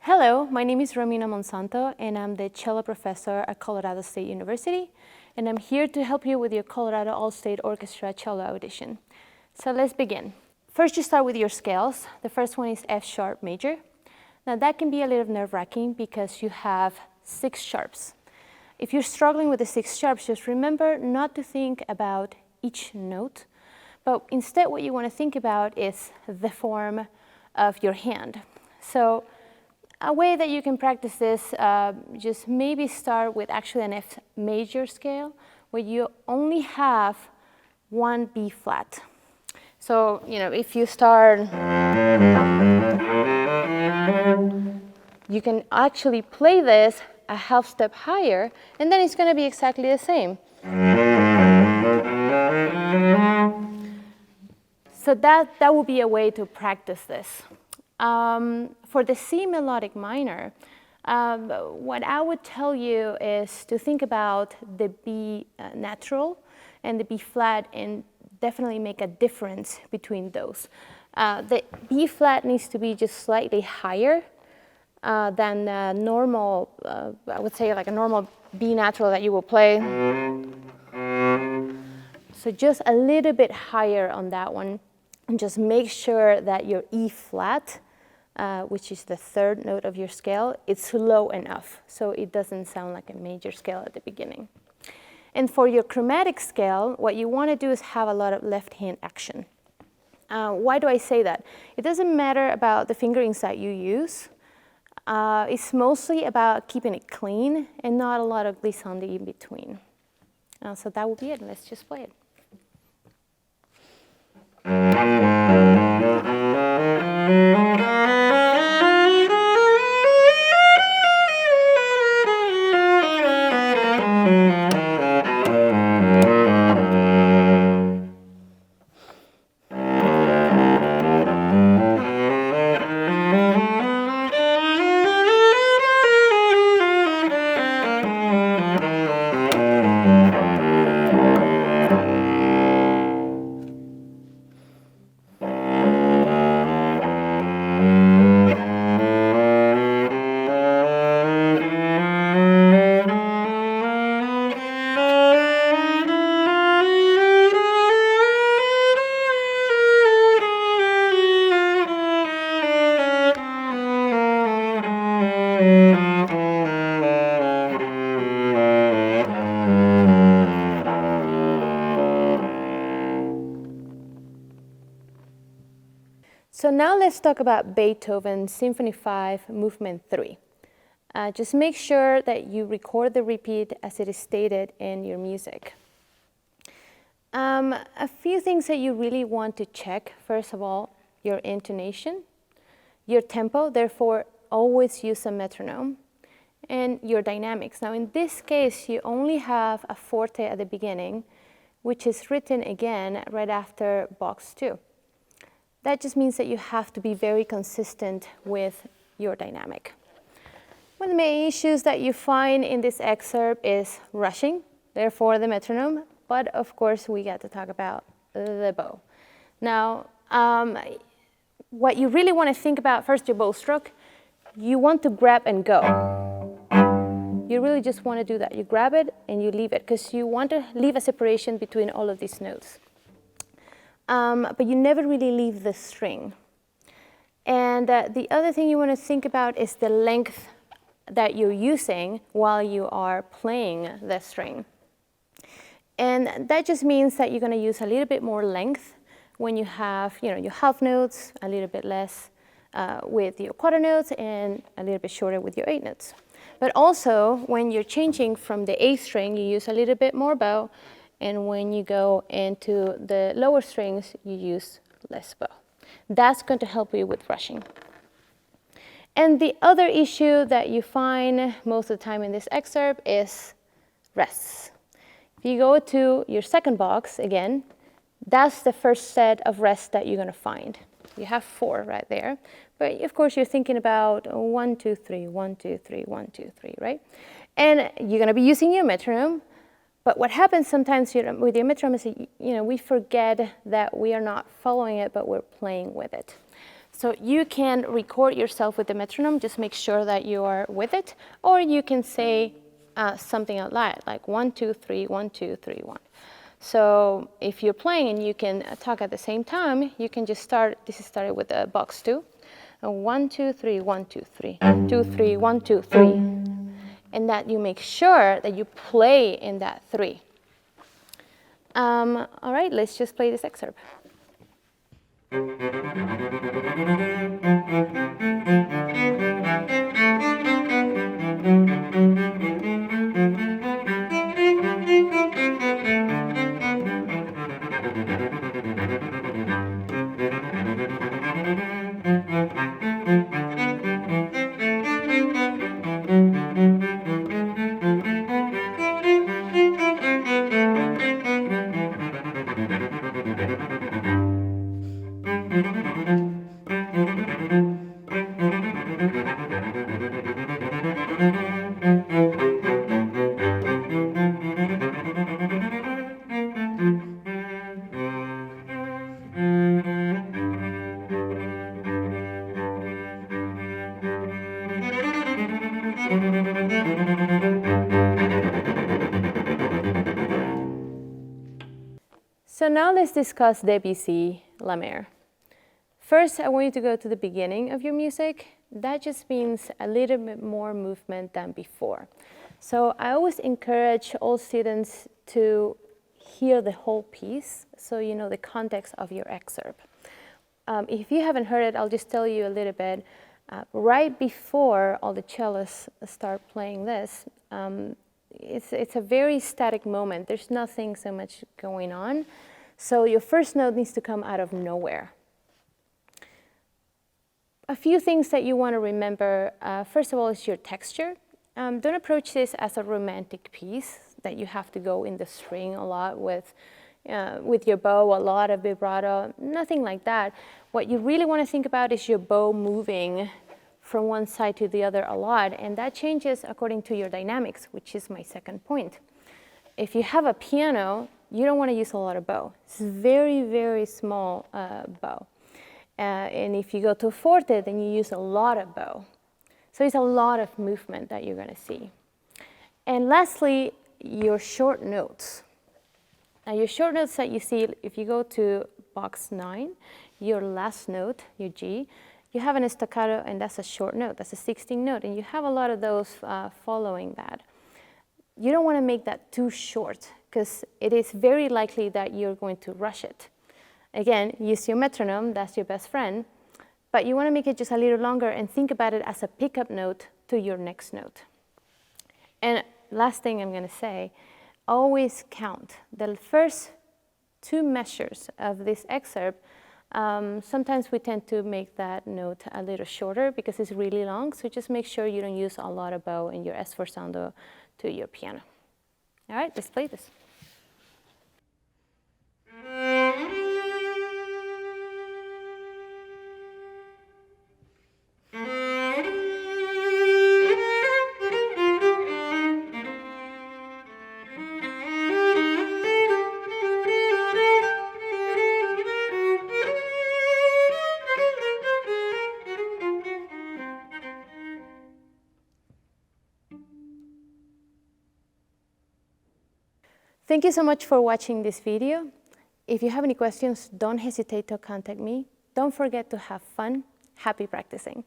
Hello, my name is Romina Monsanto, and I'm the cello professor at Colorado State University, and I'm here to help you with your Colorado All-State Orchestra cello audition. So let's begin. First, you start with your scales. The first one is F sharp major. Now that can be a little nerve-wracking because you have 6 sharps. If you're struggling with the 6 sharps, just remember not to think about each note, but instead what you want to think about is the form of your hand. So a way that you can practice this, just maybe start with actually an F major scale where you only have one B flat. So, if you start, you can actually play this a half step higher, and then it's going to be exactly the same. So that would be a way to practice this. For the C melodic minor, what I would tell you is to think about the B natural and the B flat and definitely make a difference between those. The B flat needs to be just slightly higher than the normal, I would say like a normal B natural that you will play. So just a little bit higher on that one. And just make sure that your E flat, which is the 3rd note of your scale, it's low enough so it doesn't sound like a major scale at the beginning. And for your chromatic scale, what you want to do is have a lot of left hand action. Why do I say that? It doesn't matter about the fingerings that you use. It's mostly about keeping it clean and not a lot of glissandi in between. So that will be it. Let's just play it. So now let's talk about Beethoven Symphony 5, Movement 3. Just make sure that you record the repeat as it is stated in your music. A few things that you really want to check. First of all, your intonation, your tempo, therefore always use a metronome, and your dynamics. Now in this case, you only have a forte at the beginning, which is written again right after box 2. That just means that you have to be very consistent with your dynamic. One of the main issues that you find in this excerpt is rushing, therefore the metronome, but of course we got to talk about the bow. Now, what you really want to think about, first your bow stroke, you want to grab and go. You really just want to do that. You grab it and you leave it, because you want to leave a separation between all of these notes. But you never really leave the string. And the other thing you want to think about is the length that you're using while you are playing the string. And that just means that you're going to use a little bit more length when you have, your half notes, a little bit less with your quarter notes, and a little bit shorter with your 8 notes. But also, when you're changing from the A string, you use a little bit more bow. And when you go into the lower strings, you use less bow. That's going to help you with rushing. And the other issue that you find most of the time in this excerpt is rests. If you go to your second box again, that's the first set of rests that you're going to find. You have 4 right there. But of course, you're thinking about 1, 2, 3, 1, 2, 3, 1, 2, 3, right? And you're going to be using your metronome. But what happens sometimes with your metronome is, we forget that we are not following it, but we're playing with it. So you can record yourself with the metronome, just make sure that you are with it, or you can say something out loud, like 1, 2, 3, 1, 2, 3, 1. So if you're playing and you can talk at the same time, you can just start, this is started with a box 2. 1, 2, 3, 1, 2, 3, 2, 3, 1, 2, 3. And that you make sure that you play in that 3. All right, let's just play this excerpt. So now let's discuss Debussy La Mer. First, I want you to go to the beginning of your music. That just means a little bit more movement than before. So I always encourage all students to hear the whole piece so you know the context of your excerpt. If you haven't heard it, I'll just tell you a little bit. Right before all the cellists start playing this, it's a very static moment. There's nothing so much going on. So your first note needs to come out of nowhere. A few things that you want to remember. First of all, is your texture. Don't approach this as a romantic piece that you have to go in the string a lot with your bow, a lot of vibrato, nothing like that. What you really want to think about is your bow moving from one side to the other a lot, and that changes according to your dynamics, which is my second point. If you have a piano, you don't want to use a lot of bow. It's a very, very small bow. And if you go to forte, then you use a lot of bow. So it's a lot of movement that you're going to see. And lastly, your short notes. Now your short notes that you see, if you go to box 9, your last note, your G, you have an staccato, and that's a short note. That's a 16th note, and you have a lot of those following that. You don't want to make that too short, because it is very likely that you're going to rush it. Again, use your metronome, that's your best friend, but you want to make it just a little longer and think about it as a pickup note to your next note. And last thing I'm going to say, always count. The first 2 measures of this excerpt, sometimes we tend to make that note a little shorter because it's really long, so just make sure you don't use a lot of bow in your sforzando to your piano. All right, let's play this. Thank you so much for watching this video. If you have any questions, don't hesitate to contact me. Don't forget to have fun. Happy practicing.